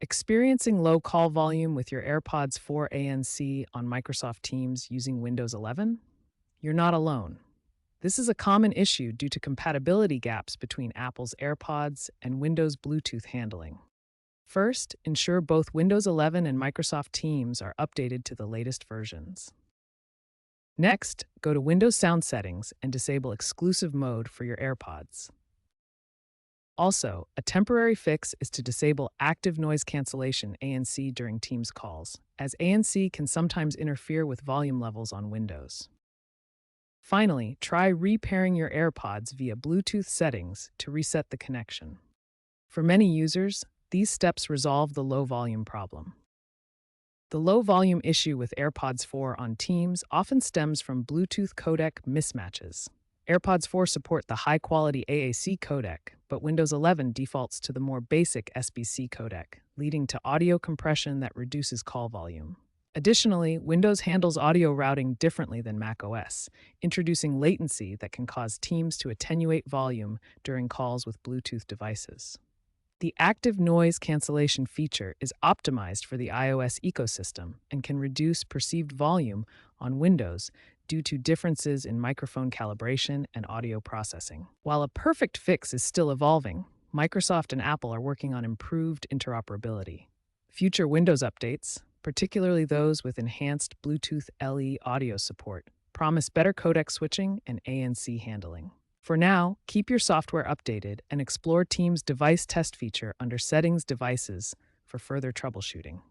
Experiencing low call volume with your AirPods 4 ANC on Microsoft Teams using Windows 11? You're not alone. This is a common issue due to compatibility gaps between Apple's AirPods and Windows Bluetooth handling. First, ensure both Windows 11 and Microsoft Teams are updated to the latest versions. Next, go to Windows Sound Settings and disable exclusive mode for your AirPods. Also, a temporary fix is to disable active noise cancellation ANC during Teams calls, as ANC can sometimes interfere with volume levels on Windows. Finally, try repairing your AirPods via Bluetooth settings to reset the connection. For many users, these steps resolve the low volume problem. The low volume issue with AirPods 4 on Teams often stems from Bluetooth codec mismatches. AirPods 4 support the high-quality AAC codec, but Windows 11 defaults to the more basic SBC codec, leading to audio compression that reduces call volume. Additionally, Windows handles audio routing differently than macOS, introducing latency that can cause Teams to attenuate volume during calls with Bluetooth devices. The active noise cancellation feature is optimized for the iOS ecosystem and can reduce perceived volume on Windows due to differences in microphone calibration and audio processing. While a perfect fix is still evolving, Microsoft and Apple are working on improved interoperability. Future Windows updates, particularly those with enhanced Bluetooth LE audio support, promise better codec switching and ANC handling. For now, keep your software updated and explore Teams' device test feature under Settings Devices for further troubleshooting.